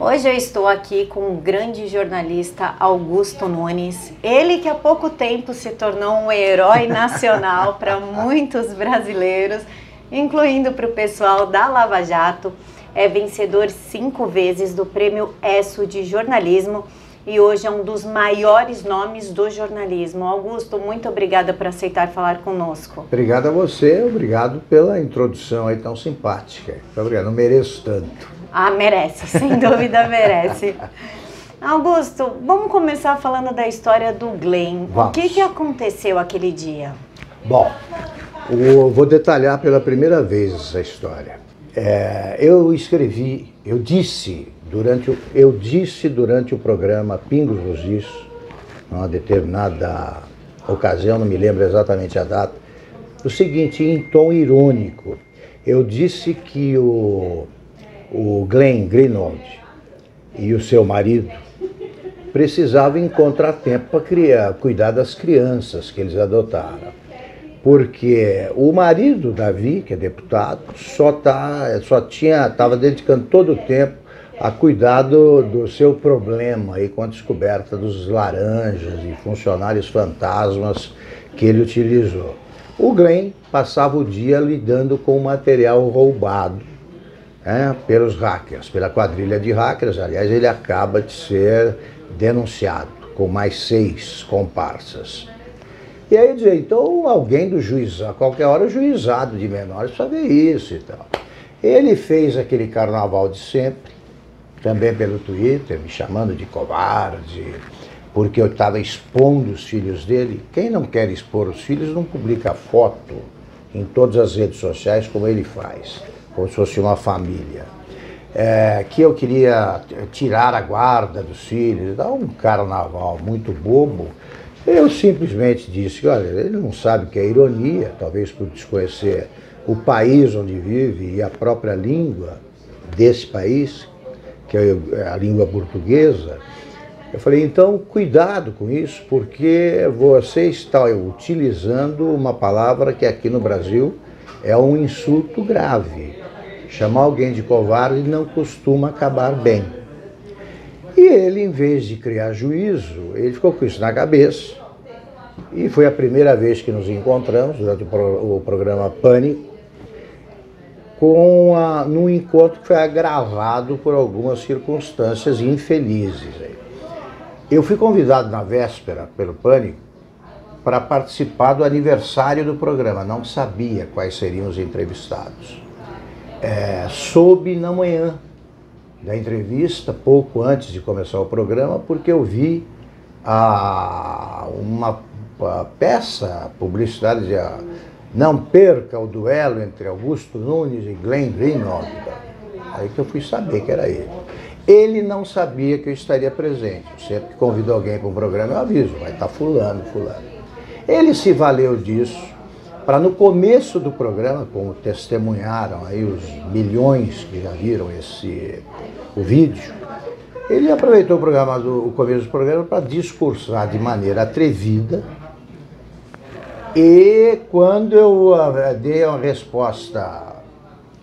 Hoje eu estou aqui com o grande jornalista Augusto Nunes, ele que há pouco tempo se tornou um herói nacional para muitos brasileiros, incluindo para o pessoal da Lava Jato. É vencedor 5 vezes do Prêmio ESSO de Jornalismo e hoje é um dos maiores nomes do jornalismo. Augusto, muito obrigada por aceitar falar conosco. Obrigado a você, obrigado pela introdução aí tão simpática. Muito obrigado, não mereço tanto. Ah, merece, sem dúvida merece. Augusto, vamos começar falando da história do Glenn. Vamos. O que aconteceu aquele dia? Bom, eu vou detalhar pela primeira vez essa história. Eu disse durante o programa Pingos nos Is, numa determinada ocasião, não me lembro exatamente a data, o seguinte, em tom irônico, eu disse que o Glenn Greenwald e o seu marido precisavam encontrar tempo para cuidar das crianças que eles adotaram. Porque o marido, Davi, que é deputado, estava dedicando todo o tempo a cuidar do seu problema aí com a descoberta dos laranjas e funcionários fantasmas que ele utilizou. O Glenn passava o dia lidando com o material roubado pelos hackers, pela quadrilha de hackers. Aliás, ele acaba de ser denunciado com mais 6 comparsas. E aí dizia, então alguém do juizado, a qualquer hora o juizado de menores precisa ver isso e tal. Ele fez aquele carnaval de sempre, também pelo Twitter, me chamando de covarde, porque eu estava expondo os filhos dele. Quem não quer expor os filhos não publica foto em todas as redes sociais como ele faz, como se fosse uma família. Que eu queria tirar a guarda dos filhos, dar um carnaval muito bobo. Eu simplesmente disse, olha, ele não sabe o que é ironia, talvez por desconhecer o país onde vive e a própria língua desse país, que é a língua portuguesa. Eu falei, então, cuidado com isso, porque você está utilizando uma palavra que aqui no Brasil é um insulto grave. Chamar alguém de covarde não costuma acabar bem. E ele, em vez de criar juízo, ele ficou com isso na cabeça. E foi a primeira vez que nos encontramos, durante o programa Pânico, num encontro que foi agravado por algumas circunstâncias infelizes. Eu fui convidado na véspera, pelo Pânico, para participar do aniversário do programa. Não sabia quais seriam os entrevistados. Soube na manhã da entrevista, pouco antes de começar o programa, porque eu vi uma peça publicitária dizia: não perca o duelo entre Augusto Nunes e Glenn Greenwald. Aí que eu fui saber que era ele. Ele não sabia que eu estaria presente. Sempre que convido alguém para um programa, eu aviso, vai estar fulano. Ele se valeu disso para, no começo do programa, como testemunharam aí os milhões que já viram o vídeo, ele aproveitou o começo do programa para discursar de maneira atrevida. E quando eu dei uma resposta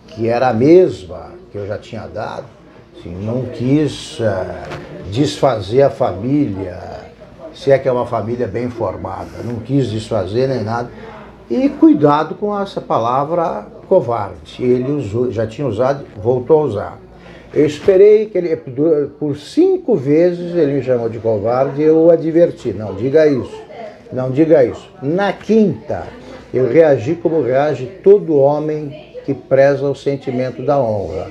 que era a mesma que eu já tinha dado, assim, não quis desfazer a família, se é que é uma família bem formada, não quis desfazer nem nada. E cuidado com essa palavra covarde. Ele já tinha usado, voltou a usar. Eu esperei que ele, por 5 vezes ele me chamou de covarde e eu o adverti, não diga isso. Não diga isso. Na quinta, eu reagi como reage todo homem que preza o sentimento da honra.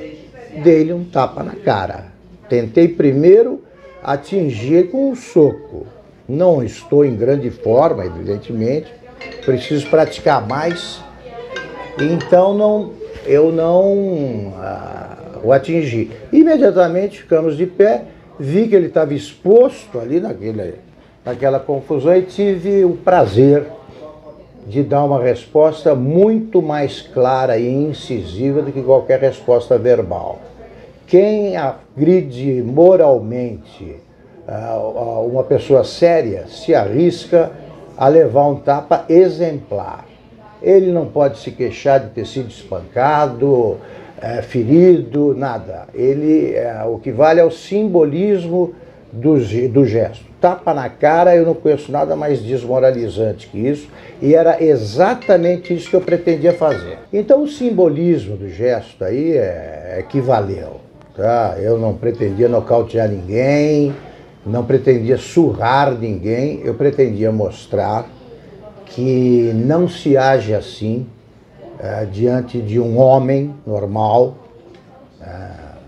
Dei-lhe um tapa na cara. Tentei primeiro atingir com um soco. Não estou em grande forma, evidentemente. Preciso praticar mais. Então eu não o atingi. Imediatamente ficamos de pé. Vi que ele estava exposto ali naquela confusão e tive o prazer de dar uma resposta muito mais clara e incisiva do que qualquer resposta verbal. Quem agride moralmente uma pessoa séria se arrisca a levar um tapa exemplar. Ele não pode se queixar de ter sido espancado, ferido, nada. O que vale é o simbolismo do gesto. Tapa na cara, eu não conheço nada mais desmoralizante que isso, e era exatamente isso que eu pretendia fazer. Então o simbolismo do gesto aí equivaleu. Tá? Eu não pretendia nocautear ninguém, não pretendia surrar ninguém, eu pretendia mostrar que não se age assim diante de um homem normal.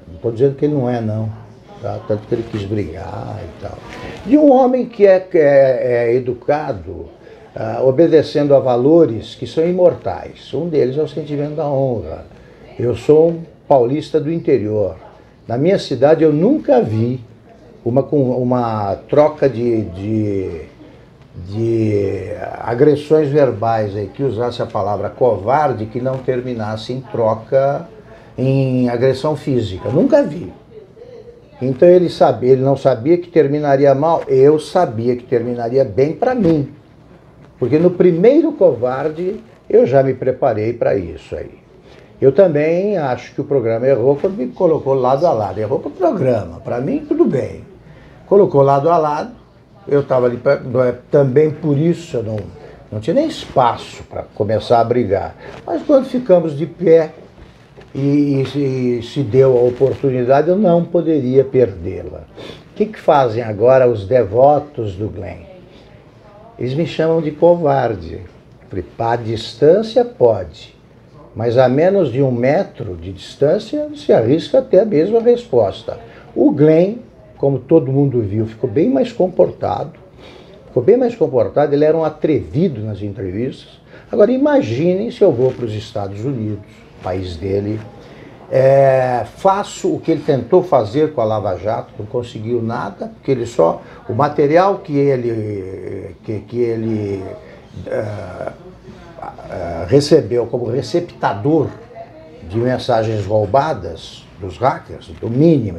Não estou dizendo que ele não é, não. Tá? Tanto que ele quis brigar e tal. De um homem que é educado, obedecendo a valores que são imortais. Um deles é o sentimento da honra. Eu sou um paulista do interior. Na minha cidade eu nunca vi uma troca de agressões verbais aí, que usasse a palavra covarde, que não terminasse em troca, em agressão física. Nunca vi. Então ele não sabia que terminaria mal, eu sabia que terminaria bem para mim. Porque no primeiro covarde eu já me preparei para isso aí. Eu também acho que o programa errou quando me colocou lado a lado. Errou para o programa, para mim tudo bem. Colocou lado a lado, eu estava ali, também por isso eu não tinha nem espaço para começar a brigar. Mas quando ficamos de pé, e se deu a oportunidade, eu não poderia perdê-la. O que fazem agora os devotos do Glenn? Eles me chamam de covarde. À distância pode, mas a menos de 1 metro de distância se arrisca até a mesma resposta. O Glenn, como todo mundo viu, ficou bem mais comportado. Ele era um atrevido nas entrevistas. Agora imaginem se eu vou para os Estados Unidos, país dele, faço o que ele tentou fazer com a Lava Jato, não conseguiu nada, porque o material que ele recebeu como receptador de mensagens roubadas dos hackers, do mínimo,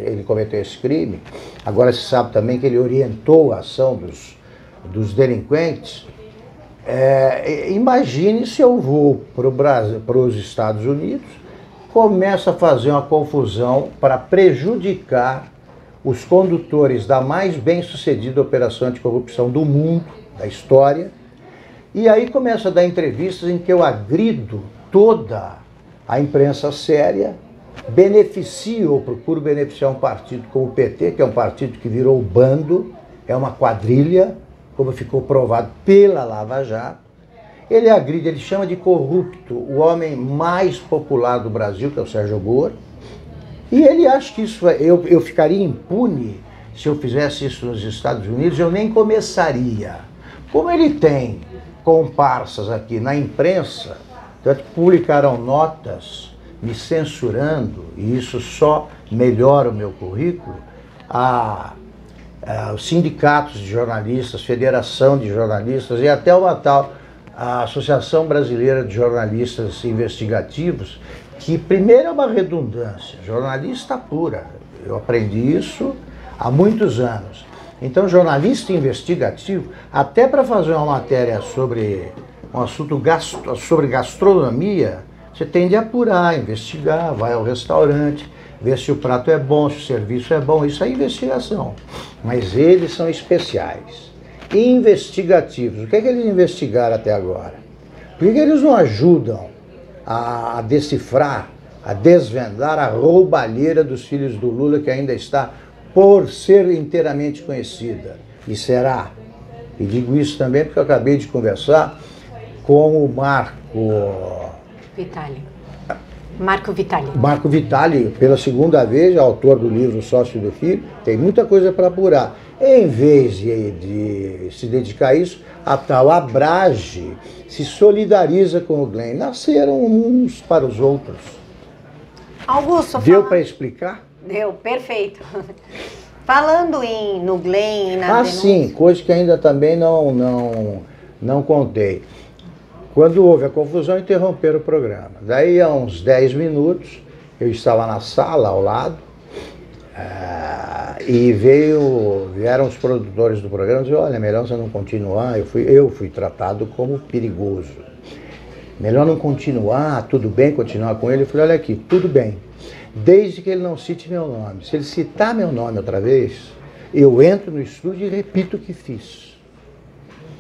ele cometeu esse crime. Agora se sabe também que ele orientou a ação dos delinquentes. Imagine se eu vou para os Estados Unidos, começo a fazer uma confusão para prejudicar os condutores da mais bem-sucedida operação anticorrupção do mundo, da história, e aí começo a dar entrevistas em que eu agrido toda a imprensa séria, beneficio ou procuro beneficiar um partido como o PT, que é um partido que virou bando, é uma quadrilha, como ficou provado pela Lava Jato. Ele agride, ele chama de corrupto o homem mais popular do Brasil, que é o Sérgio Moro, e ele acha que isso eu ficaria impune se eu fizesse isso nos Estados Unidos, eu nem começaria. Como ele tem comparsas aqui na imprensa, tanto que publicaram notas me censurando, e isso só melhora o meu currículo, os sindicatos de jornalistas, Federação de Jornalistas e até uma tal a Associação Brasileira de Jornalistas Investigativos, que primeiro é uma redundância, jornalista pura. Eu aprendi isso há muitos anos. Então, jornalista investigativo, até para fazer uma matéria sobre um assunto sobre gastronomia, você tem de apurar, investigar, vai ao restaurante, ver se o prato é bom, se o serviço é bom, isso é investigação. Mas eles são especiais. Investigativos. O que é que eles investigaram até agora? Por que eles não ajudam a decifrar, a desvendar a roubalheira dos filhos do Lula, que ainda está por ser inteiramente conhecida? E será. E digo isso também porque eu acabei de conversar com o Marco Vitali, pela segunda vez, autor do livro Sócio do Filho. Tem muita coisa para apurar. Em vez de se dedicar a isso, a tal Abrage se solidariza com o Glenn. Nasceram uns para os outros. Augusto, deu para explicar? Deu, perfeito. Falando no Glenn e na denúncia... sim, coisa que ainda também não contei. Quando houve a confusão, interromperam o programa. Daí, a uns 10 minutos, eu estava na sala ao lado, e vieram os produtores do programa e disseram: olha, melhor você não continuar. Eu fui tratado como perigoso. Melhor não continuar, tudo bem continuar com ele? Eu falei, olha aqui, tudo bem, desde que ele não cite meu nome. Se ele citar meu nome outra vez, eu entro no estúdio e repito o que fiz.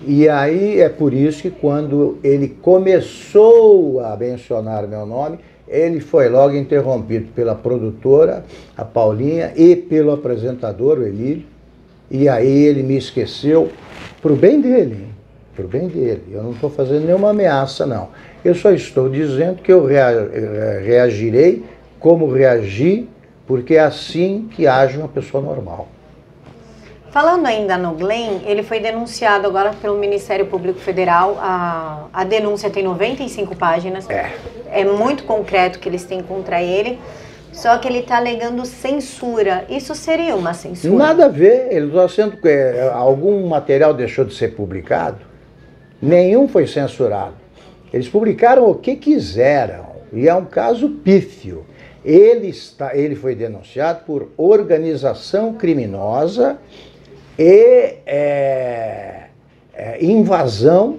E aí é por isso que quando ele começou a mencionar meu nome, ele foi logo interrompido pela produtora, a Paulinha, e pelo apresentador, o Emílio. E aí ele me esqueceu, pro bem dele, hein? Pro bem dele. Eu não estou fazendo nenhuma ameaça, não. Eu só estou dizendo que eu reagirei como reagi, porque é assim que age uma pessoa normal. Falando ainda no Glenn, ele foi denunciado agora pelo Ministério Público Federal. A denúncia tem 95 páginas. É muito concreto que eles têm contra ele. Só que ele está alegando censura. Isso seria uma censura? Nada a ver. Ele está sendo... algum material deixou de ser publicado? Nenhum foi censurado. Eles publicaram o que quiseram. E é um caso pífio. Ele foi denunciado por organização criminosa e invasão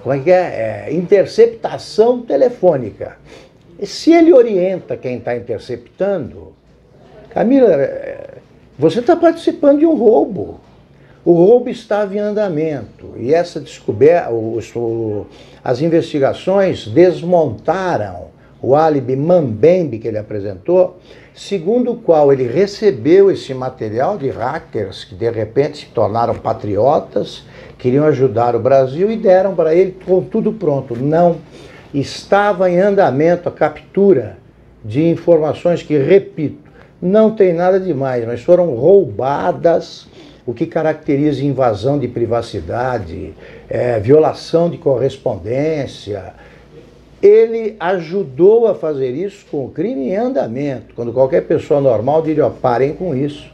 como é que é? Interceptação telefônica. Se ele orienta quem está interceptando, Camila, você está participando de um roubo. O roubo estava em andamento e essa descoberta, as investigações desmontaram o álibi mambembe que ele apresentou, segundo o qual ele recebeu esse material de hackers que de repente se tornaram patriotas, queriam ajudar o Brasil e deram para ele com tudo pronto. Não, estava em andamento a captura de informações que, repito, não tem nada demais, mas foram roubadas, o que caracteriza invasão de privacidade, violação de correspondência. Ele ajudou a fazer isso com o crime em andamento, quando qualquer pessoa normal diria, ó, parem com isso.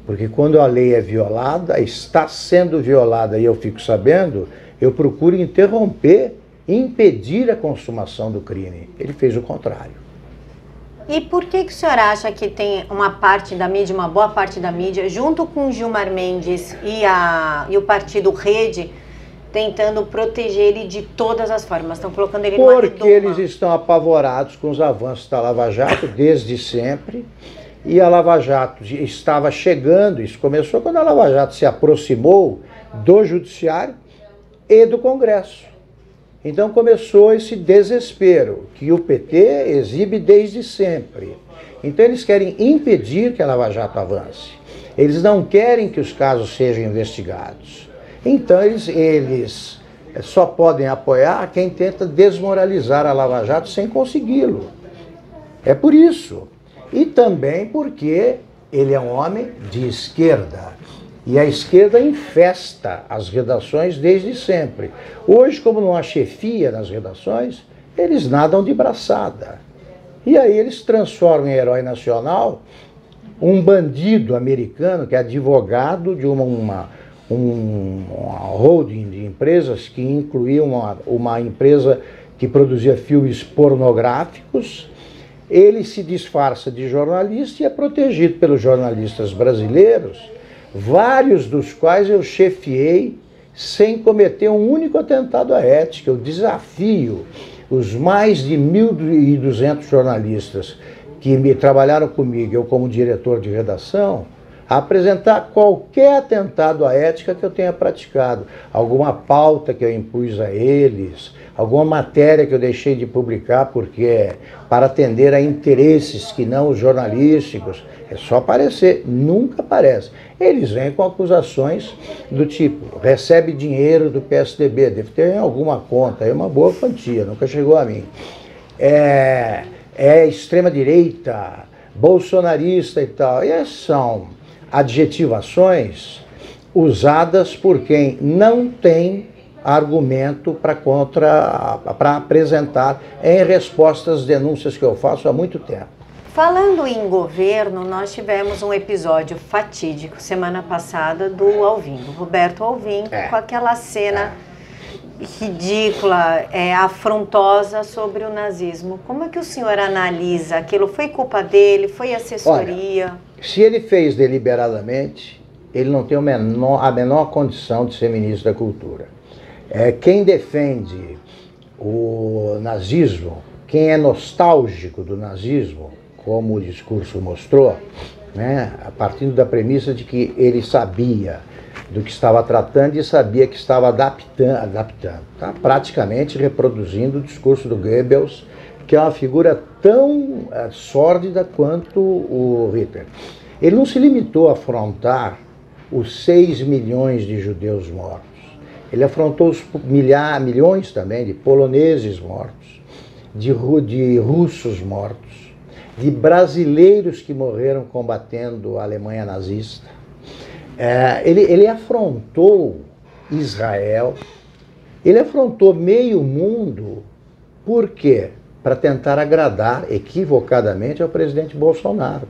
Porque quando a lei é violada, está sendo violada e eu fico sabendo, eu procuro interromper, impedir a consumação do crime. Ele fez o contrário. E por que o senhor acha que tem uma parte da mídia, uma boa parte da mídia, junto com Gilmar Mendes e o partido Rede, tentando proteger ele de todas as formas, estão colocando ele numa redoma? Porque eles estão apavorados com os avanços da Lava Jato desde sempre, e a Lava Jato estava chegando, isso começou quando a Lava Jato se aproximou do Judiciário e do Congresso. Então começou esse desespero que o PT exibe desde sempre. Então eles querem impedir que a Lava Jato avance. Eles não querem que os casos sejam investigados. Então eles só podem apoiar quem tenta desmoralizar a Lava Jato sem consegui-lo. É por isso. E também porque ele é um homem de esquerda. E a esquerda infesta as redações desde sempre. Hoje, como não há chefia nas redações, eles nadam de braçada. E aí eles transformam em herói nacional um bandido americano que é advogado de uma holding de empresas que incluía uma empresa que produzia filmes pornográficos. Ele se disfarça de jornalista e é protegido pelos jornalistas brasileiros, vários dos quais eu chefiei sem cometer um único atentado à ética. Eu desafio os mais de 1.200 jornalistas que trabalharam comigo, eu como diretor de redação, a apresentar qualquer atentado à ética que eu tenha praticado, alguma pauta que eu impus a eles, alguma matéria que eu deixei de publicar porque para atender a interesses que não os jornalísticos. É só aparecer, nunca aparece. Eles vêm com acusações do tipo, recebe dinheiro do PSDB, deve ter em alguma conta, é uma boa quantia, nunca chegou a mim. É extrema-direita, bolsonarista e tal. E essas são adjetivações usadas por quem não tem argumento para apresentar em resposta às denúncias que eu faço há muito tempo. Falando em governo, nós tivemos um episódio fatídico semana passada do Alvim, do Roberto Alvim, com aquela cena ridícula, afrontosa sobre o nazismo. Como é que o senhor analisa aquilo? Foi culpa dele? Foi assessoria? Olha, se ele fez deliberadamente, ele não tem a menor condição de ser ministro da Cultura. Quem defende o nazismo, quem é nostálgico do nazismo, como o discurso mostrou, né, a partir da premissa de que ele sabia do que estava tratando e sabia que estava adaptando, tá? Praticamente reproduzindo o discurso do Goebbels, que é uma figura tão sórdida quanto o Hitler. Ele não se limitou a afrontar os 6 milhões de judeus mortos. Ele afrontou os milhões também de poloneses mortos, de russos mortos, de brasileiros que morreram combatendo a Alemanha nazista. Ele afrontou Israel, ele afrontou meio mundo, por quê? Para tentar agradar equivocadamente ao presidente Bolsonaro.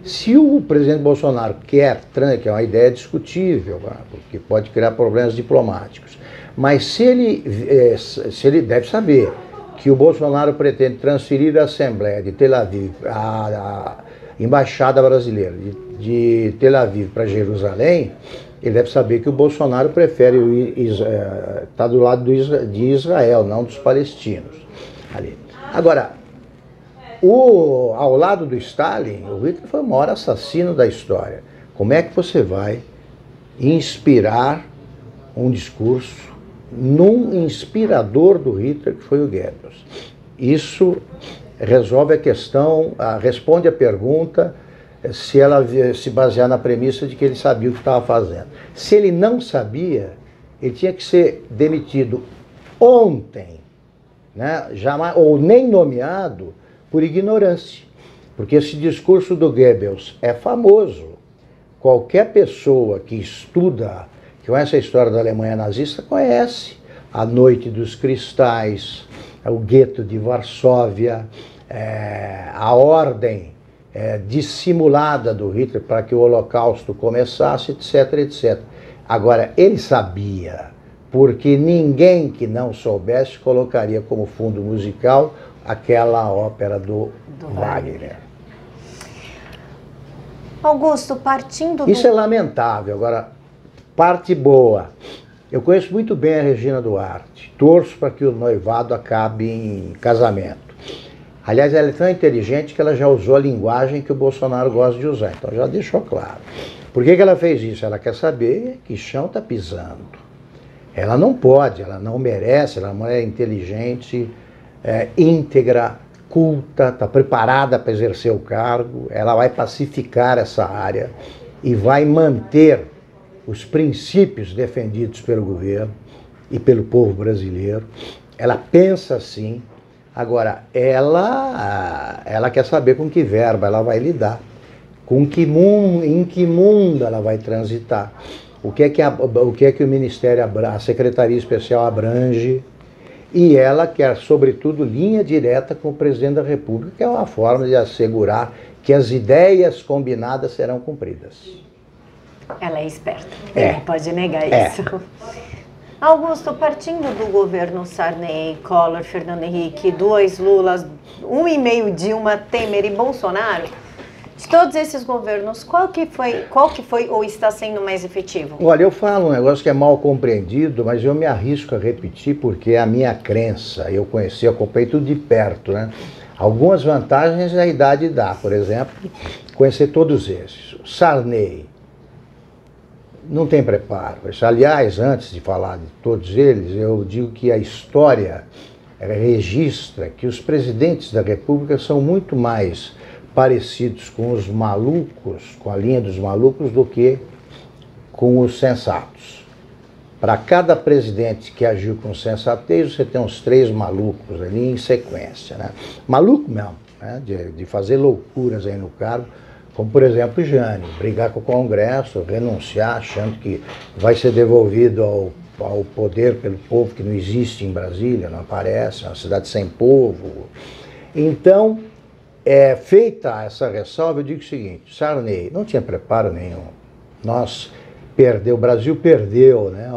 Se o presidente Bolsonaro quer, que é uma ideia discutível, porque pode criar problemas diplomáticos, mas se ele deve saber que o Bolsonaro pretende transferir a Assembleia de Tel Aviv, a Embaixada Brasileira de Tel Aviv para Jerusalém, ele deve saber que o Bolsonaro prefere estar do lado de Israel, não dos palestinos. Ali. Agora, ao lado do Stalin, o Hitler foi o maior assassino da história. Como é que você vai inspirar um discurso num inspirador do Hitler, que foi o Goebbels? Isso resolve a questão, responde a pergunta se ela se basear na premissa de que ele sabia o que estava fazendo. Se ele não sabia, ele tinha que ser demitido ontem, né? Jamais, ou nem nomeado, por ignorância. Porque esse discurso do Goebbels é famoso. Qualquer pessoa que estuda, que conhece a história da Alemanha nazista, conhece a Noite dos Cristais, o gueto de Varsóvia, a ordem dissimulada do Hitler para que o Holocausto começasse, etc, etc. Agora, ele sabia, porque ninguém que não soubesse colocaria como fundo musical aquela ópera do Wagner. Augusto, partindo do... Isso é lamentável. Agora, parte boa. Eu conheço muito bem a Regina Duarte. Torço para que o noivado acabe em casamento. Aliás, ela é tão inteligente que ela já usou a linguagem que o Bolsonaro gosta de usar. Então já deixou claro. Por que ela fez isso? Ela quer saber que chão está pisando. Ela não pode, ela não merece, ela é uma mulher inteligente, íntegra, culta, está preparada para exercer o cargo, ela vai pacificar essa área e vai manter os princípios defendidos pelo governo e pelo povo brasileiro. Ela pensa assim. Agora, ela quer saber com que verba ela vai lidar, em que mundo ela vai transitar, o que é que o Ministério, a Secretaria Especial abrange. E ela quer, sobretudo, linha direta com o presidente da República, que é uma forma de assegurar que as ideias combinadas serão cumpridas. Ela é esperta, não pode negar isso. Augusto, partindo do governo Sarney, Collor, Fernando Henrique, 2 Lulas, 1,5 Dilma, Temer e Bolsonaro, de todos esses governos, qual que foi ou está sendo mais efetivo? Olha, eu falo um negócio que é mal compreendido, mas eu me arrisco a repetir porque é a minha crença. Eu acompanhei tudo de perto, né? Algumas vantagens a idade dá, por exemplo, conhecer todos esses. Sarney não tem preparo. Aliás, antes de falar de todos eles, eu digo que a história registra que os presidentes da República são muito mais parecidos com os malucos, com a linha dos malucos, do que com os sensatos. Para cada presidente que agiu com sensatez, você tem uns 3 malucos ali em sequência, né? Maluco mesmo, né? De fazer loucuras aí no cargo, como por exemplo Jânio, brigar com o Congresso, renunciar achando que vai ser devolvido ao poder pelo povo, que não existe em Brasília, não aparece, é uma cidade sem povo. Então, feita essa ressalva, eu digo o seguinte: Sarney não tinha preparo nenhum. O Brasil perdeu, né,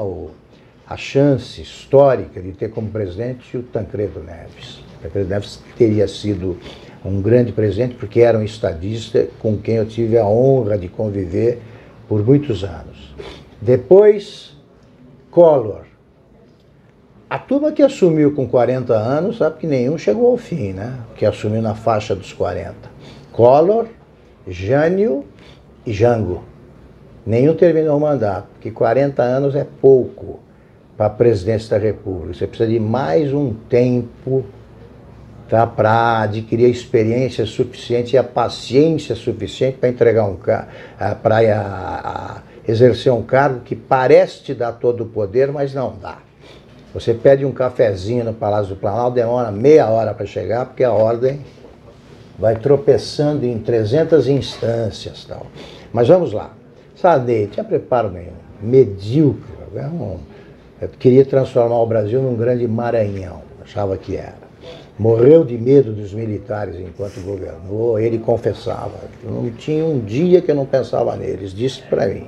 a chance histórica de ter como presidente o Tancredo Neves. O Tancredo Neves teria sido um grande presidente, porque era um estadista com quem eu tive a honra de conviver por muitos anos. Depois, Collor. A turma que assumiu com 40 anos, sabe que nenhum chegou ao fim, né? Que assumiu na faixa dos 40. Collor, Jânio e Jango. Nenhum terminou o mandato, porque 40 anos é pouco para a presidência da República. Você precisa de mais um tempo, tá, para adquirir a experiência suficiente e a paciência suficiente para entregar para exercer um cargo que parece te dar todo o poder, mas não dá. Você pede um cafezinho no Palácio do Planalto, demora meia hora para chegar, porque a ordem vai tropeçando em 300 instâncias, tal. Mas vamos lá. Sarney, tinha preparo nenhum, medíocre. Eu queria transformar o Brasil num grande Maranhão, achava que era. Morreu de medo dos militares enquanto governou, ele confessava. Não tinha um dia que eu não pensava neles, disse para mim.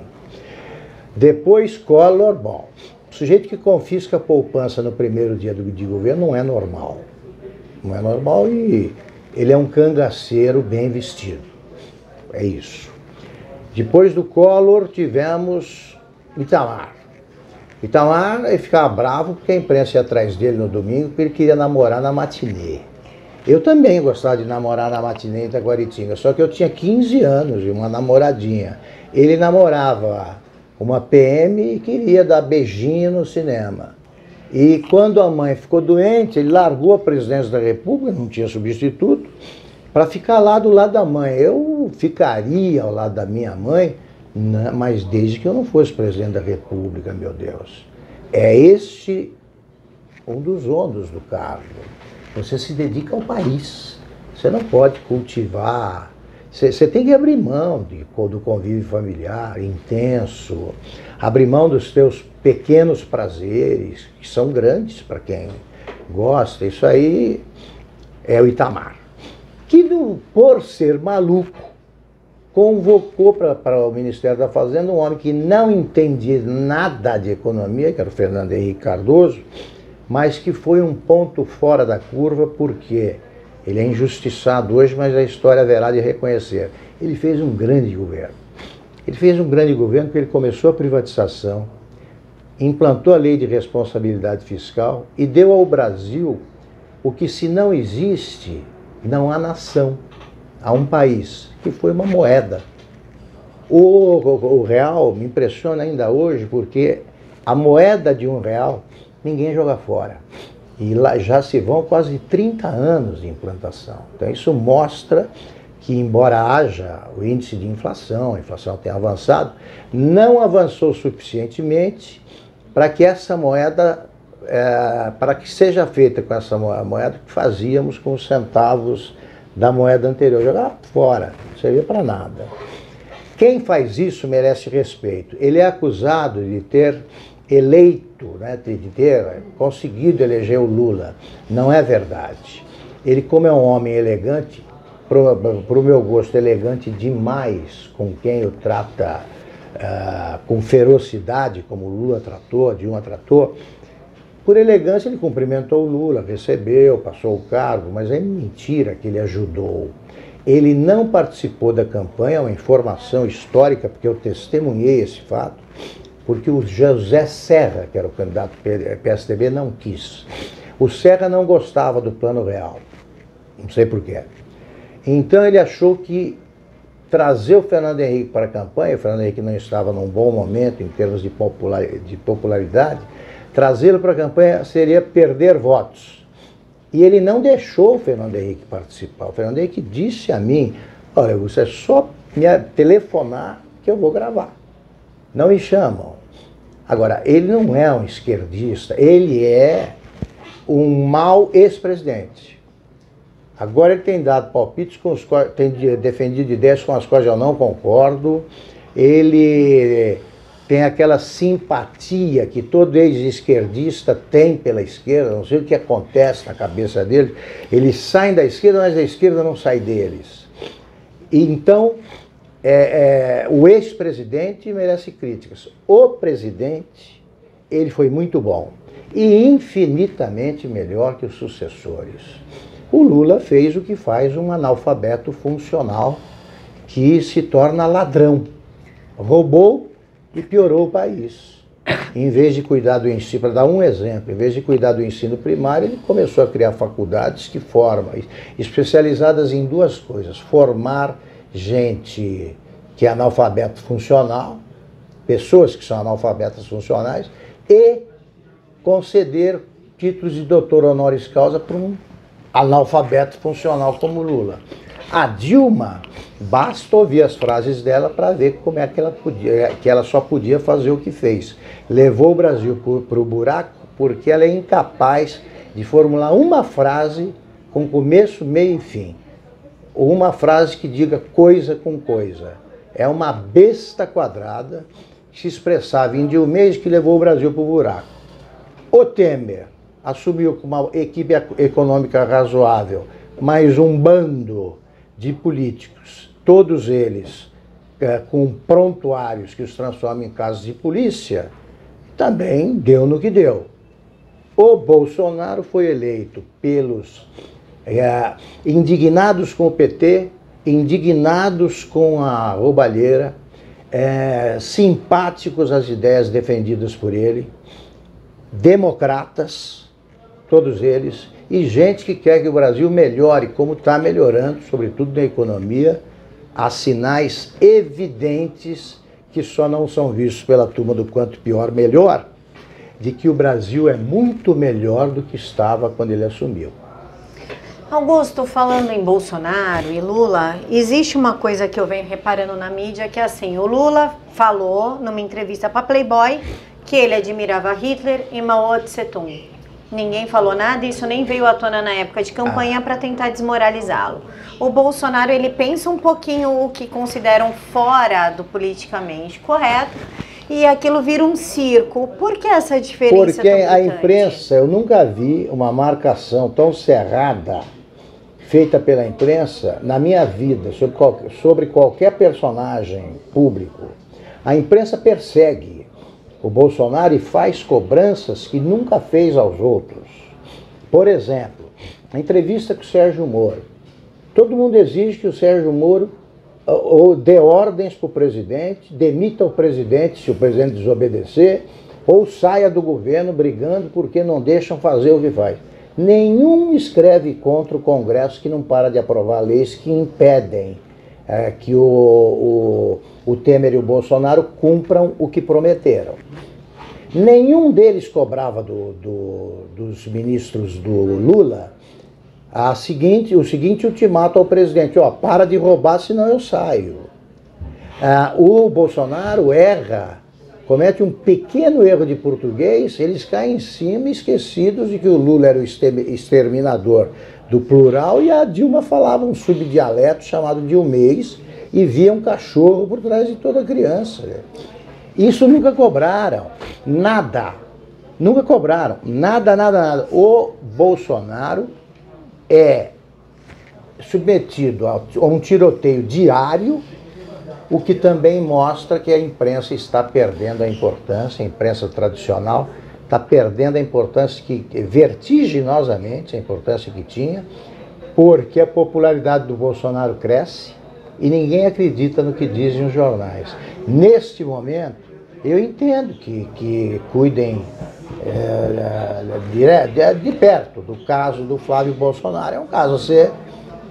Depois Collor, bom, o sujeito que confisca a poupança no primeiro dia de governo não é normal. Não é normal e ele é um cangaceiro bem vestido. É isso. Depois do Collor tivemos Itamar. Itamar ele ficava bravo porque a imprensa ia atrás dele no domingo porque ele queria namorar na matinê. Eu também gostava de namorar na matinê em Itaguaritinga, só que eu tinha 15 anos e uma namoradinha. Ele namorava uma PM e queria dar beijinho no cinema. E quando a mãe ficou doente, ele largou a presidência da República, não tinha substituto, para ficar lá do lado da mãe. Eu ficaria ao lado da minha mãe, mas desde que eu não fosse presidente da República, meu Deus. É este um dos ônus do cargo. Você se dedica ao país. Você não pode cultivar. Você tem que abrir mão do convívio familiar intenso, abrir mão dos seus pequenos prazeres, que são grandes para quem gosta. Isso aí é o Itamar. Que, por ser maluco, convocou para o Ministério da Fazenda um homem que não entendia nada de economia, que era o Fernando Henrique Cardoso, mas que foi um ponto fora da curva, porque ele é injustiçado hoje, mas a história haverá de reconhecer. Ele fez um grande governo. Ele fez um grande governo porque ele começou a privatização, implantou a lei de responsabilidade fiscal e deu ao Brasil o que, se não existe, não há nação, há um país, que foi uma moeda. O real me impressiona ainda hoje porque a moeda de R$1 ninguém joga fora. E lá já se vão quase 30 anos de implantação. Então isso mostra que, embora haja o índice de inflação, a inflação tenha avançado, não avançou suficientemente para que essa moeda, para que seja feita com essa moeda que fazíamos com os centavos da moeda anterior. Jogava fora, não servia para nada. Quem faz isso merece respeito. Ele é acusado de ter eleito, né, de ter conseguido eleger o Lula. Não é verdade. Ele, como é um homem elegante, para o meu gosto, elegante demais, com quem o trata com ferocidade, como o Lula tratou, Dilma tratou, por elegância ele cumprimentou o Lula, recebeu, passou o cargo, mas é mentira que ele ajudou. Ele não participou da campanha, é uma informação histórica, porque eu testemunhei esse fato, porque o José Serra, que era o candidato PSDB, não quis. O Serra não gostava do Plano Real, não sei porquê. Então ele achou que trazer o Fernando Henrique para a campanha, o Fernando Henrique não estava num bom momento em termos de popularidade, trazê-lo para a campanha seria perder votos. E ele não deixou o Fernando Henrique participar. O Fernando Henrique disse a mim, olha, você é só me telefonar que eu vou gravar. Não me chamam. Agora, ele não é um esquerdista, ele é um mau ex-presidente. Agora ele tem dado palpites com os quais, tem defendido ideias com as quais eu não concordo. Ele tem aquela simpatia que todo ex-esquerdista tem pela esquerda, não sei o que acontece na cabeça dele. Eles saem da esquerda, mas a esquerda não sai deles. E então, o ex-presidente merece críticas. O presidente, ele foi muito bom e infinitamente melhor que os sucessores. O Lula fez o que faz um analfabeto funcional que se torna ladrão. Roubou e piorou o país. Em vez de cuidar do ensino, para dar um exemplo, em vez de cuidar do ensino primário, ele começou a criar faculdades que formam, especializadas em duas coisas: formar gente que é analfabeto funcional, pessoas que são analfabetas funcionais, e conceder títulos de doutor honoris causa para um analfabeto funcional como Lula. A Dilma, basta ouvir as frases dela para ver como é que ela só podia fazer o que fez. Levou o Brasil para o buraco porque ela é incapaz de formular uma frase com começo, meio e fim. Ou uma frase que diga coisa com coisa. É uma besta quadrada que se expressava em Dilma que levou o Brasil para o buraco. O Temer assumiu com uma equipe econômica razoável, mas um bando de políticos, todos eles com prontuários que os transformam em casos de polícia, também deu no que deu. O Bolsonaro foi eleito pelos indignados com o PT, indignados com a roubalheira, simpáticos às ideias defendidas por ele, democratas, todos eles, e gente que quer que o Brasil melhore, como está melhorando, sobretudo na economia. Há sinais evidentes que só não são vistos pela turma do quanto pior, melhor, de que o Brasil é muito melhor do que estava quando ele assumiu. Augusto, falando em Bolsonaro e Lula, existe uma coisa que eu venho reparando na mídia, que é assim, o Lula falou numa entrevista para Playboy que ele admirava Hitler e Mao Tse-tung. Ninguém falou nada, isso nem veio à tona na época de campanha para tentar desmoralizá-lo. O Bolsonaro, ele pensa um pouquinho o que consideram fora do politicamente correto e aquilo vira um circo. Por que essa diferença? Porque a imprensa, eu nunca vi uma marcação tão cerrada feita pela imprensa na minha vida sobre qualquer personagem público. A imprensa persegue o Bolsonaro e faz cobranças que nunca fez aos outros. Por exemplo, a entrevista com o Sérgio Moro. Todo mundo exige que o Sérgio Moro dê ordens para o presidente, demita o presidente se o presidente desobedecer, ou saia do governo brigando porque não deixam fazer o que faz. Nenhum escreve contra o Congresso que não para de aprovar leis que impedem que o Temer e o Bolsonaro cumpram o que prometeram. Nenhum deles cobrava dos ministros do Lula o seguinte ultimato ao presidente: para de roubar, senão eu saio. O Bolsonaro erra, comete um pequeno erro de português, eles caem em cima esquecidos de que o Lula era o exterminador do plural e a Dilma falava um subdialeto chamado dilmês e via um cachorro por trás de toda criança. Isso nunca cobraram, nada. Nunca cobraram, nada. O Bolsonaro é submetido a um tiroteio diário, o que também mostra que a imprensa está perdendo a importância, a imprensa tradicional está perdendo a importância vertiginosamente, a importância que tinha, porque a popularidade do Bolsonaro cresce e ninguém acredita no que dizem os jornais. Neste momento, eu entendo que cuidem de perto do caso do Flávio Bolsonaro. É um caso a ser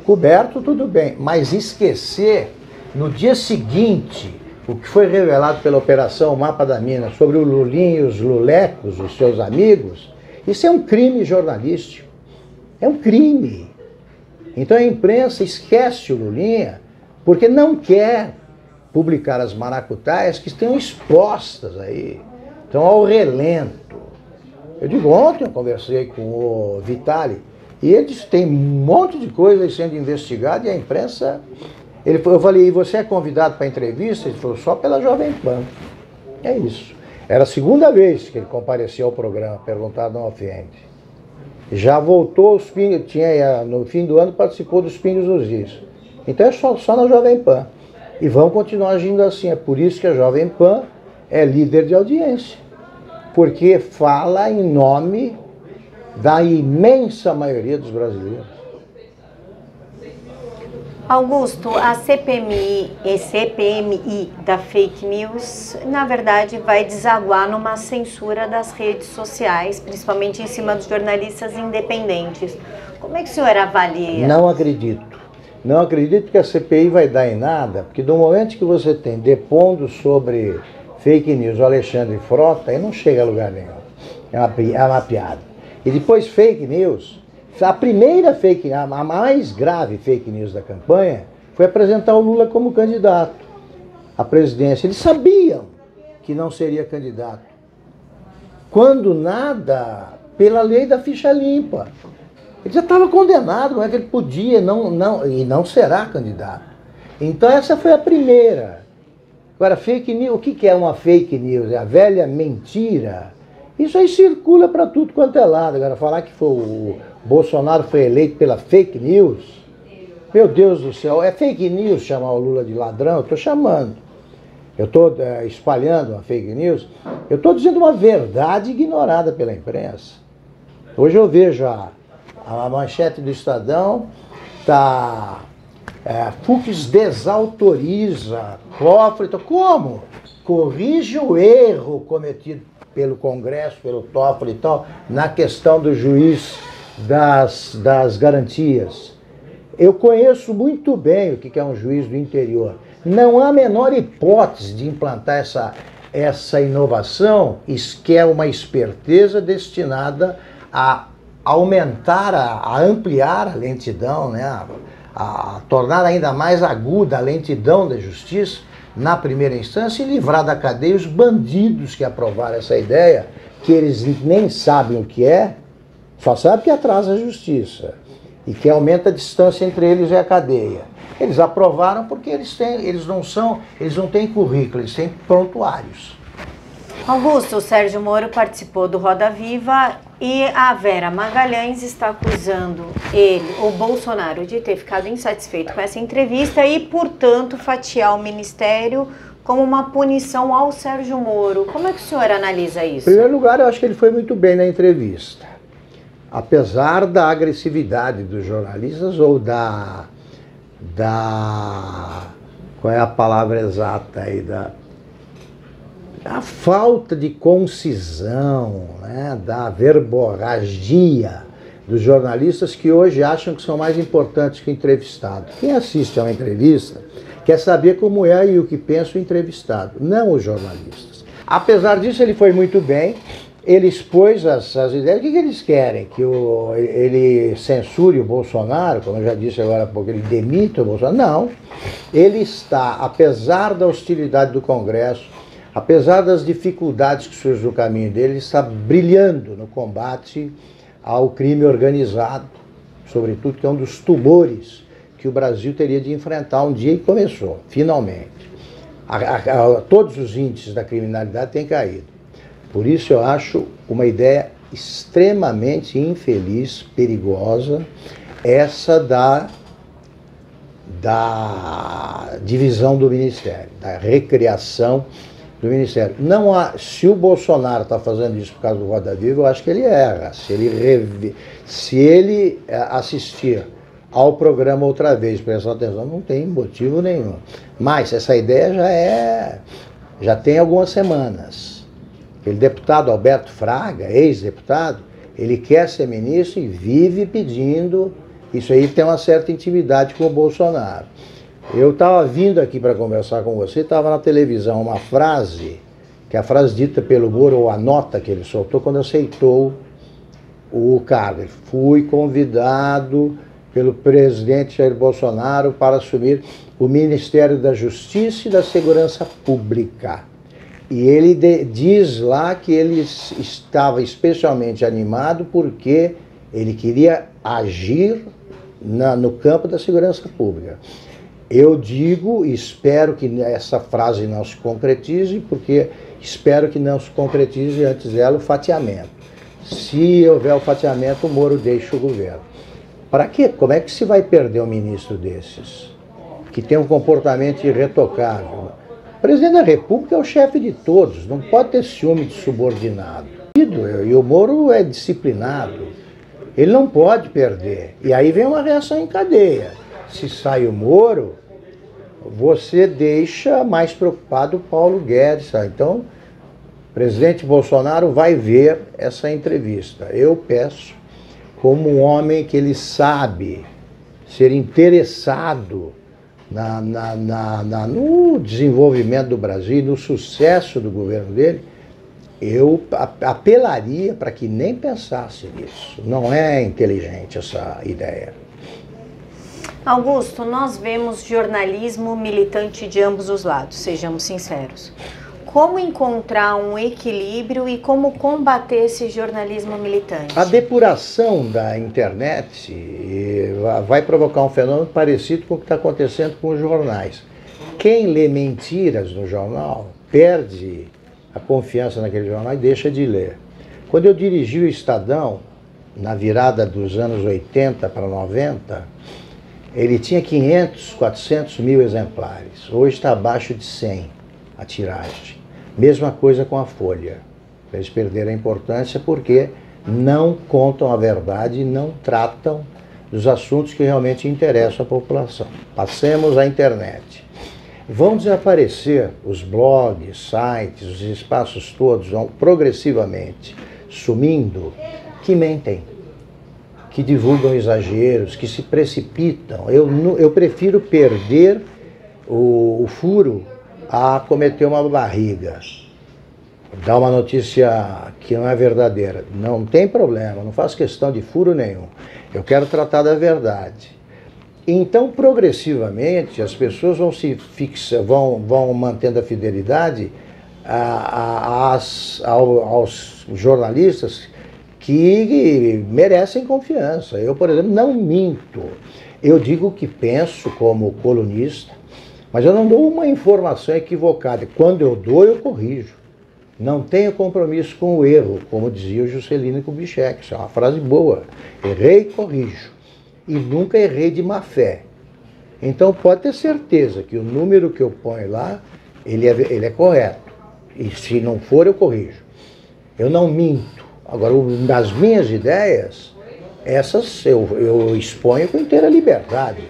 coberto, tudo bem, mas esquecer no dia seguinte o que foi revelado pela Operação Mapa da Mina sobre o Lulinha e os lulecos, os seus amigos, isso é um crime jornalístico. É um crime. Então a imprensa esquece o Lulinha porque não quer publicar as maracutaias que estão expostas aí, estão ao relento. Eu digo, ontem eu conversei com o Vitali e ele disse que tem um monte de coisa sendo investigada e a imprensa... Eu falei, e você é convidado para entrevista? Ele falou, só pela Jovem Pan. É isso. Era a segunda vez que ele compareceu ao programa, perguntado não ofende. Já voltou os pingos, no fim do ano participou dos Pingos nos Is. Então é só na Jovem Pan. E vão continuar agindo assim. É por isso que a Jovem Pan é líder de audiência. Porque fala em nome da imensa maioria dos brasileiros. Augusto, a CPMI da fake news, na verdade, vai desaguar numa censura das redes sociais, principalmente em cima dos jornalistas independentes. Como é que o senhor avalia? Não acredito. Não acredito que a CPI vai dar em nada, porque do momento que você tem depondo sobre fake news o Alexandre Frota, aí não chega a lugar nenhum. É uma piada. E depois fake news, a primeira fake, a mais grave fake news da campanha foi apresentar o Lula como candidato à presidência. Eles sabiam que não seria candidato. Quando nada, pela lei da ficha limpa. Ele já estava condenado, não é que ele podia e não será candidato. Então essa foi a primeira. Agora, fake news, o que é uma fake news? É a velha mentira. Isso aí circula para tudo quanto é lado. Agora, falar que o Bolsonaro foi eleito pela fake news, meu Deus do céu, é fake news chamar o Lula de ladrão? Eu estou chamando. Eu estou espalhando uma fake news. Eu estou dizendo uma verdade ignorada pela imprensa. Hoje eu vejo a manchete do Estadão, Fux desautoriza cofre. Como? Corrige o erro cometido pelo Congresso, pelo Toffoli e tal, na questão do juiz das garantias. Eu conheço muito bem o que é um juiz do interior. Não há a menor hipótese de implantar essa inovação, que é uma esperteza destinada a aumentar, a ampliar a lentidão, né? A tornar ainda mais aguda a lentidão da justiça na primeira instância e livrar da cadeia os bandidos que aprovaram essa ideia, que eles nem sabem o que é, só sabem que atrasa a justiça e que aumenta a distância entre eles e a cadeia. Eles aprovaram porque eles não têm currículo, eles têm prontuários. Augusto, o Sérgio Moro participou do Roda Viva e a Vera Magalhães está acusando o Bolsonaro, de ter ficado insatisfeito com essa entrevista e, portanto, fatiar o ministério como uma punição ao Sérgio Moro. Como é que o senhor analisa isso? Em primeiro lugar, eu acho que ele foi muito bem na entrevista. Apesar da agressividade dos jornalistas ou qual é a palavra exata aí? A falta de concisão, né, da verborragia dos jornalistas que hoje acham que são mais importantes que o entrevistado. Quem assiste a uma entrevista quer saber como é e o que pensa o entrevistado, não os jornalistas. Apesar disso, ele foi muito bem, ele expôs as ideias. O que eles querem? Que ele censure o Bolsonaro, como eu já disse agora há pouco, ele demita o Bolsonaro? Não, ele está, apesar da hostilidade do Congresso, apesar das dificuldades que surgem no caminho dele, ele está brilhando no combate ao crime organizado, sobretudo, que é um dos tumores que o Brasil teria de enfrentar um dia, e começou, finalmente. Todos os índices da criminalidade têm caído. Por isso eu acho uma ideia extremamente infeliz, perigosa, essa da divisão do Ministério, da recriação do Ministério. Não há, se o Bolsonaro está fazendo isso por causa do Roda Viva, eu acho que ele erra. Se ele assistir ao programa outra vez, prestar atenção, não tem motivo nenhum. Mas essa ideia já tem algumas semanas. Aquele deputado Alberto Fraga, ex-deputado, ele quer ser ministro e vive pedindo. Isso aí tem uma certa intimidade com o Bolsonaro. Eu estava vindo aqui para conversar com você, estava na televisão uma frase, que é a frase dita pelo Moro, ou a nota que ele soltou quando aceitou o cargo. Fui convidado pelo presidente Jair Bolsonaro para assumir o Ministério da Justiça e da Segurança Pública. E ele diz lá que ele estava especialmente animado porque ele queria agir no campo da segurança pública. Eu digo, espero que essa frase não se concretize, porque espero que não se concretize antes dela o fatiamento. Se houver o fatiamento, o Moro deixa o governo. Para quê? Como é que se vai perder um ministro desses? Que tem um comportamento irretocável. O presidente da República é o chefe de todos, não pode ter ciúme de subordinado. E o Moro é disciplinado, ele não pode perder. E aí vem uma reação em cadeia. se sai o Moro, você deixa mais preocupado o Paulo Guedes. Tá? Então, o presidente Bolsonaro vai ver essa entrevista. Eu peço, como um homem que ele sabe ser interessado no desenvolvimento do Brasil, no sucesso do governo dele, eu apelaria para que nem pensasse nisso. Não é inteligente essa ideia. Augusto, nós vemos jornalismo militante de ambos os lados, sejamos sinceros. Como encontrar um equilíbrio e como combater esse jornalismo militante? A depuração da internet vai provocar um fenômeno parecido com o que está acontecendo com os jornais. Quem lê mentiras no jornal perde a confiança naquele jornal e deixa de ler. Quando eu dirigi o Estadão, na virada dos anos 80 para 90, ele tinha 500, 400 mil exemplares. Hoje está abaixo de 100 a tiragem. Mesma coisa com a Folha. Eles perderam a importância porque não contam a verdade e não tratam dos assuntos que realmente interessam a população. Passemos à internet. Vão desaparecer os blogs, sites, os espaços todos, vão progressivamente sumindo, que mentem, que divulgam exageros, que se precipitam. Eu prefiro perder o furo a cometer uma barriga, dar uma notícia que não é verdadeira. Não tem problema, não faço questão de furo nenhum. Eu quero tratar da verdade. Então, progressivamente, as pessoas vão se vão mantendo a fidelidade aos jornalistas que merecem confiança. Eu, por exemplo, não minto. Eu digo o que penso como colunista, mas eu não dou uma informação equivocada. Quando eu dou, eu corrijo. Não tenho compromisso com o erro, como dizia o Juscelino Kubitschek. Isso é uma frase boa. Errei e corrijo. E nunca errei de má fé. Então pode ter certeza que o número que eu ponho lá, ele é correto. E se não for, eu corrijo. Eu não minto. Agora, das minhas ideias, essas eu exponho com inteira liberdade.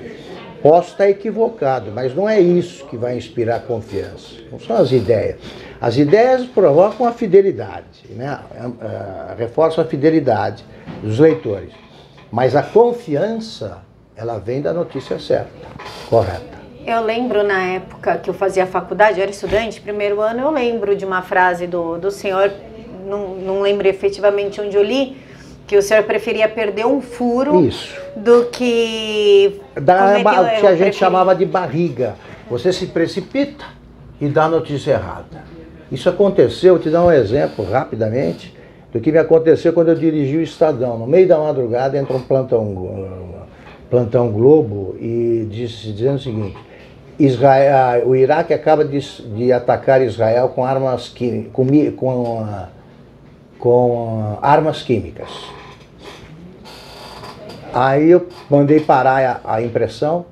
Posso estar equivocado, mas não é isso que vai inspirar confiança. Não são as ideias. As ideias provocam a fidelidade, né? Reforçam a fidelidade dos leitores. Mas a confiança, ela vem da notícia certa, correta. Eu lembro na época que eu fazia faculdade, eu era estudante, primeiro ano, eu lembro de uma frase do senhor, não lembro efetivamente onde eu li, que o senhor preferia perder um furo do que o que a gente chamava de barriga. Você se precipita e dá a notícia errada. Isso aconteceu, vou te dar um exemplo rapidamente do que me aconteceu quando eu dirigi o Estadão. No meio da madrugada entra um plantão Globo e dizendo o seguinte: o Iraque acaba de atacar Israel com armas químicas. Aí eu mandei parar a impressão,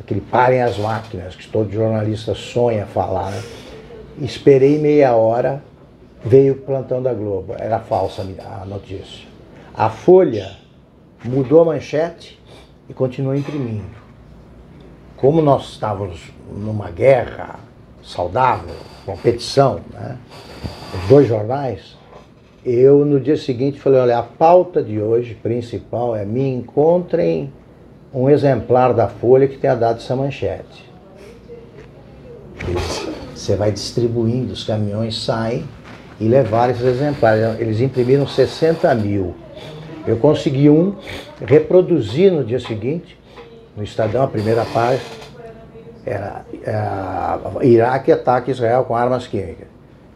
que parem as máquinas, que todo jornalista sonha falar, né? Esperei meia hora, veio o plantão da Globo, era falsa a notícia. A Folha mudou a manchete e continuou imprimindo. Como nós estávamos numa guerra saudável, competição, né? Os dois jornais, eu no dia seguinte falei, olha, a pauta de hoje principal é: me encontrem um exemplar da Folha que tenha dado essa manchete. Você vai distribuindo, os caminhões saem e levaram esses exemplares. Eles imprimiram 60 mil. Eu consegui reproduzir no dia seguinte, no Estadão, a primeira página, era Iraque ataca Israel com armas químicas.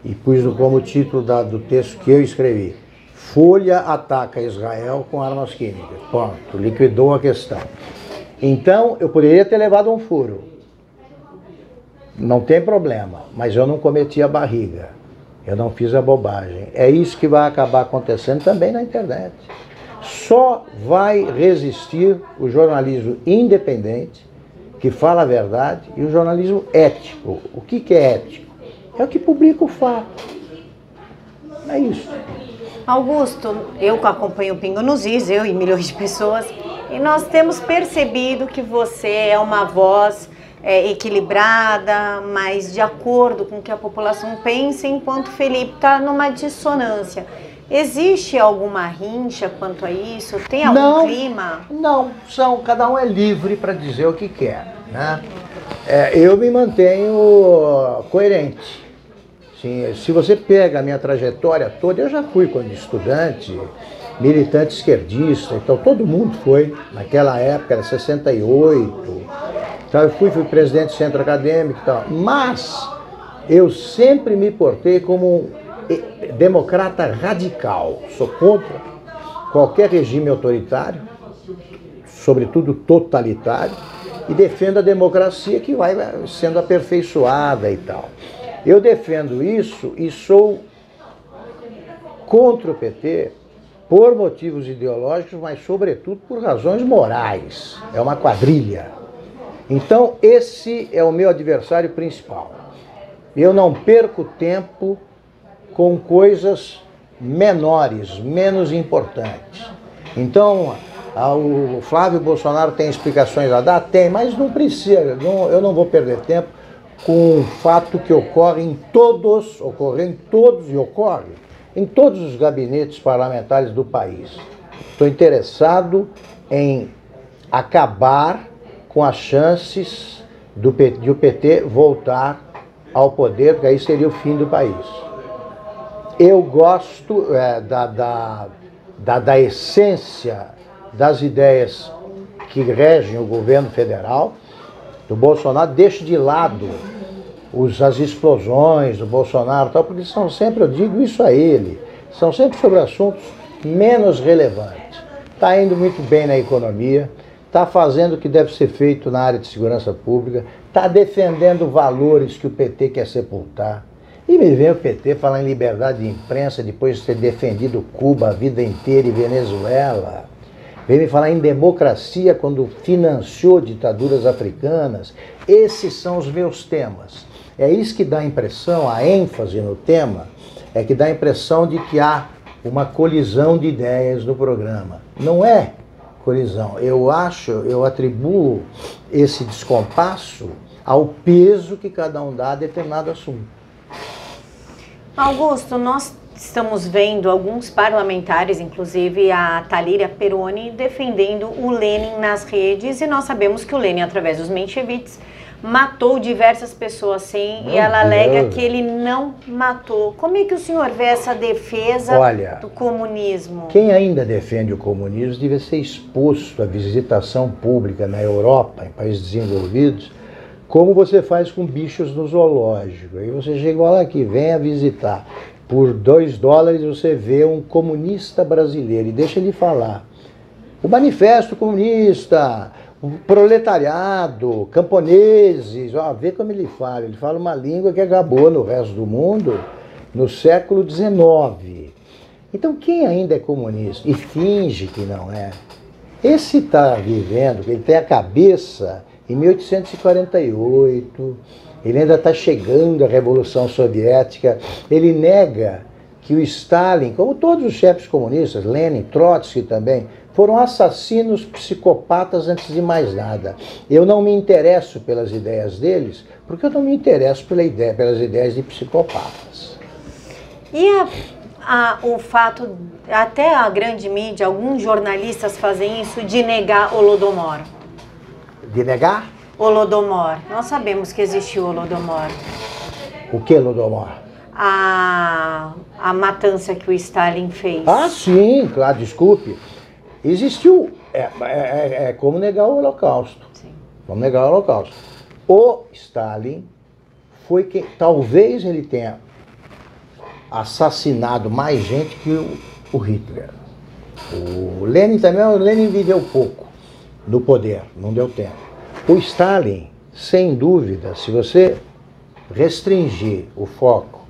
E pus como título do texto que eu escrevi: Folha ataca Israel com armas químicas. Pronto, liquidou a questão. Então, eu poderia ter levado um furo. Não tem problema, mas eu não cometi a barriga. Eu não fiz a bobagem. É isso que vai acabar acontecendo também na internet. Só vai resistir o jornalismo independente, que fala a verdade, e o jornalismo ético. O que é ético? É o que publica o fato. É isso. Augusto, eu acompanho o Pingo nos Is, eu e milhões de pessoas, E nós temos percebido que você é uma voz equilibrada, mas de acordo com o que a população pensa, enquanto Felipe está numa dissonância. Existe alguma rincha quanto a isso? Tem algum clima? Não, cada um é livre para dizer o que quer, né? Eu me mantenho coerente. Sim, se você pega a minha trajetória toda, eu já fui quando estudante, militante esquerdista, então todo mundo foi, naquela época, era 68, então eu fui presidente do centro acadêmico e tal, mas eu sempre me portei como um democrata radical, sou contra qualquer regime autoritário, sobretudo totalitário, e defendo a democracia que vai sendo aperfeiçoada e tal. Eu defendo isso e sou contra o PT por motivos ideológicos, mas sobretudo por razões morais. É uma quadrilha. Então esse é o meu adversário principal. Eu não perco tempo com coisas menores, menos importantes. Então, o Flávio Bolsonaro tem explicações a dar? Tem, mas não precisa, eu não vou perder tempo com um fato que ocorre em todos os gabinetes parlamentares do país. Estou interessado em acabar com as chances de o PT voltar ao poder, porque aí seria o fim do país. Eu gosto da essência das ideias que regem o governo federal, do Bolsonaro. Deixo de lado as explosões do Bolsonaro, tal, porque são sempre, eu digo isso a ele, são sempre sobre assuntos menos relevantes. Está indo muito bem na economia, está fazendo o que deve ser feito na área de segurança pública, está defendendo valores que o PT quer sepultar. E me vem o PT falar em liberdade de imprensa depois de ter defendido Cuba a vida inteira e Venezuela. Vem me falar em democracia quando financiou ditaduras africanas. Esses são os meus temas. É isso que dá a impressão, a ênfase no tema, é que dá a impressão de que há uma colisão de ideias no programa. Não é colisão. Eu atribuo esse descompasso ao peso que cada um dá a determinado assunto. Augusto, nós estamos vendo alguns parlamentares, inclusive a Thalíria Peroni, defendendo o Lenin nas redes, e nós sabemos que o Lenin, através dos mencheviques, matou diversas pessoas, sim, e ela alega que ele não matou. Como é que o senhor vê essa defesa do comunismo? Quem ainda defende o comunismo deve ser exposto à visitação pública na Europa, em países desenvolvidos, como você faz com bichos no zoológico. Aí você chega lá aqui, venha visitar. Por $2 você vê um comunista brasileiro e deixa ele falar. O Manifesto Comunista, o proletariado, camponeses, vê como ele fala uma língua que acabou no resto do mundo no século XIX. Então quem ainda é comunista e finge que não é, esse está vivendo, ele tem a cabeça em 1848, ele ainda está chegando à Revolução Soviética, ele nega que o Stalin, como todos os chefes comunistas, Lenin, Trotsky também, foram assassinos psicopatas antes de mais nada. Eu não me interesso pelas ideias deles, porque eu não me interesso pelas ideias de psicopatas. E o fato, até a grande mídia, alguns jornalistas fazem isso, de negar Holodomor. De negar? Holodomor. Nós sabemos que existiu Holodomor. O que Holodomor? A matança que o Stalin fez. Ah, sim, claro, desculpe. Existiu. É como negar o Holocausto. Sim. Como negar o Holocausto. O Stalin foi quem, talvez ele tenha assassinado mais gente que o Hitler. O Lenin também, o Lenin viveu pouco no poder, não deu tempo. O Stalin, sem dúvida, se você restringir o foco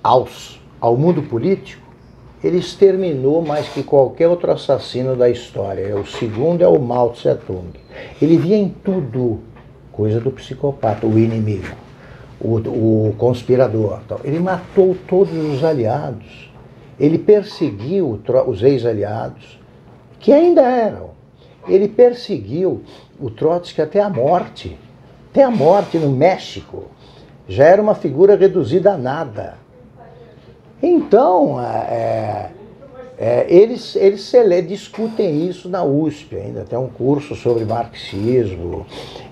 ao mundo político, ele exterminou mais que qualquer outro assassino da história. O segundo é o Mao Tse-tung. Ele via em tudo coisa do psicopata, o inimigo, o conspirador. Ele matou todos os aliados. Ele perseguiu os ex-aliados, que ainda eram. Ele perseguiu o Trotsky até a morte. Até a morte no México. Já era uma figura reduzida a nada. Então, eles discutem isso na USP ainda. Tem um curso sobre marxismo,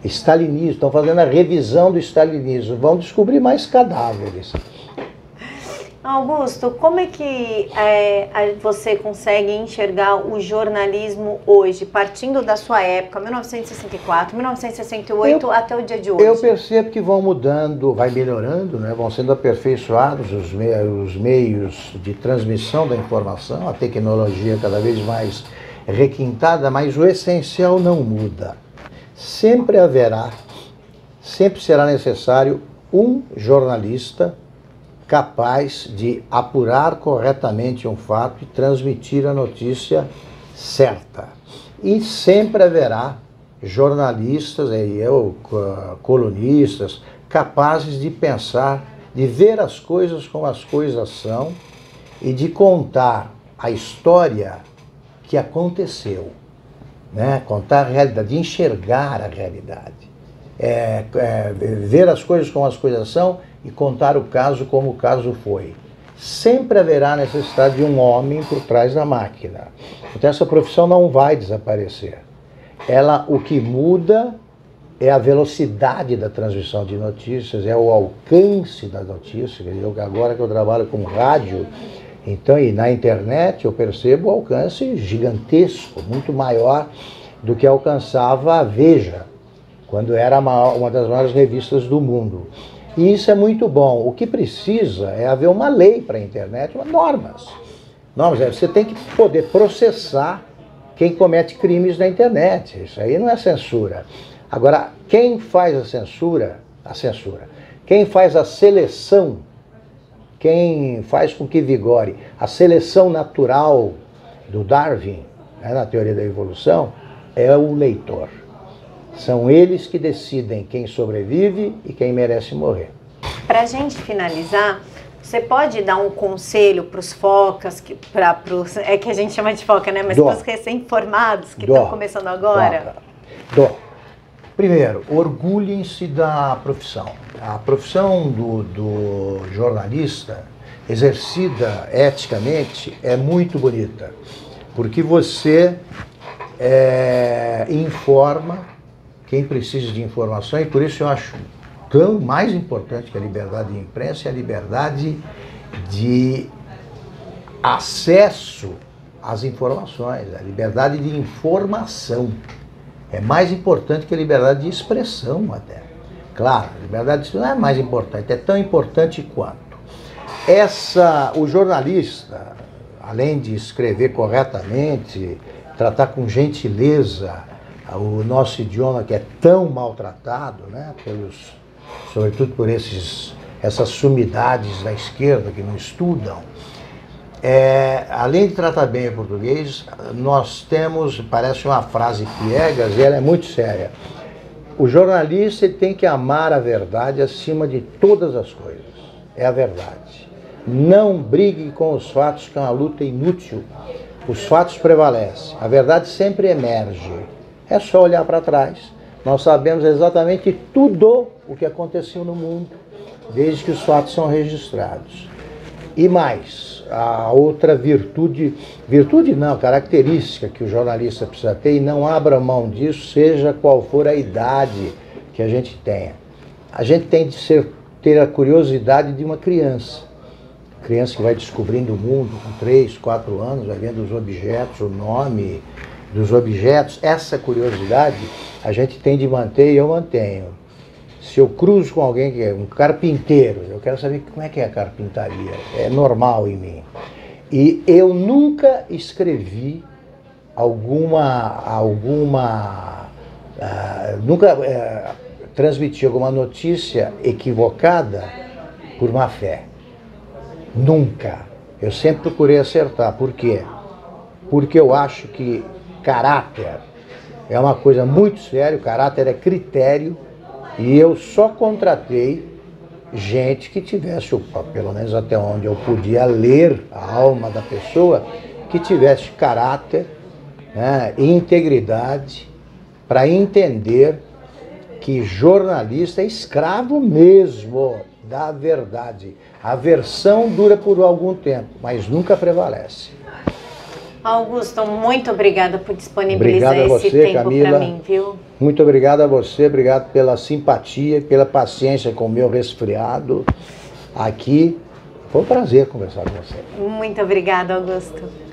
stalinismo. Estão fazendo a revisão do stalinismo. Vão descobrir mais cadáveres. Augusto, como é que você consegue enxergar o jornalismo hoje, partindo da sua época, 1964, 1968, até o dia de hoje? Eu percebo que vão mudando, vai melhorando, né? Vão sendo aperfeiçoados os meios de transmissão da informação, a tecnologia cada vez mais requintada, mas o essencial não muda. Sempre será necessário um jornalista capaz de apurar corretamente um fato e transmitir a notícia certa. E sempre haverá jornalistas, colunistas, capazes de pensar, de ver as coisas como as coisas são e de contar a história que aconteceu, né? Contar a realidade, de enxergar a realidade. Ver as coisas como as coisas são e contar o caso como o caso foi. Sempre haverá necessidade de um homem por trás da máquina. Então essa profissão não vai desaparecer. O que muda é a velocidade da transmissão de notícias, é o alcance das notícias. Agora que eu trabalho com rádio, então, e na internet, eu percebo o alcance gigantesco, muito maior do que alcançava a Veja, quando era uma das maiores revistas do mundo. E isso é muito bom. O que precisa é haver uma lei para a internet, normas. Você tem que poder processar quem comete crimes na internet. Isso aí não é censura. Agora, quem faz a censura, quem faz a seleção, quem faz com que vigore a seleção natural do Darwin, né, na teoria da evolução, é o leitor. São eles que decidem quem sobrevive e quem merece morrer. Para a gente finalizar, você pode dar um conselho para os focas, é que a gente chama de foca, né? Mas para os recém-formados que estão começando agora? Primeiro, orgulhem-se da profissão. A profissão do jornalista, exercida eticamente, é muito bonita, porque você informa quem precisa de informação, e por isso eu acho tão mais importante que a liberdade de imprensa é a liberdade de acesso às informações, a liberdade de informação. É mais importante que a liberdade de expressão até. Claro, a liberdade de expressão não é mais importante, é tão importante quanto. O jornalista, além de escrever corretamente, tratar com gentileza o nosso idioma que é tão maltratado, né, sobretudo por essas sumidades da esquerda que não estudam, além de tratar bem o português, nós temos, parece uma frase piegas, e ela é muito séria. O jornalista tem que amar a verdade acima de todas as coisas. É a verdade. Não brigue com os fatos, que é uma luta inútil. Os fatos prevalecem. A verdade sempre emerge. É só olhar para trás. Nós sabemos exatamente tudo o que aconteceu no mundo, desde que os fatos são registrados. E mais, a outra característica que o jornalista precisa ter, e não abra mão disso, seja qual for a idade que a gente tenha. A gente tem de ter a curiosidade de uma criança. Criança que vai descobrindo o mundo com 3, 4 anos, vai vendo os objetos, o nome dos objetos. Essa curiosidade a gente tem de manter, e eu mantenho. Se eu cruzo com alguém que é um carpinteiro, eu quero saber como é que é a carpintaria. É normal em mim. E eu nunca escrevi nunca transmiti alguma notícia equivocada por má fé. Nunca. Eu sempre procurei acertar. Por quê? Porque eu acho que caráter é uma coisa muito séria, o caráter é critério, e eu só contratei gente que tivesse, pelo menos até onde eu podia ler a alma da pessoa, que tivesse caráter né, e integridade para entender que jornalista é escravo mesmo da verdade. A versão dura por algum tempo, mas nunca prevalece. Augusto, muito obrigada por disponibilizar esse tempo para mim, viu? Muito obrigado a você, obrigado pela simpatia, pela paciência com o meu resfriado aqui. Foi um prazer conversar com você. Muito obrigada, Augusto.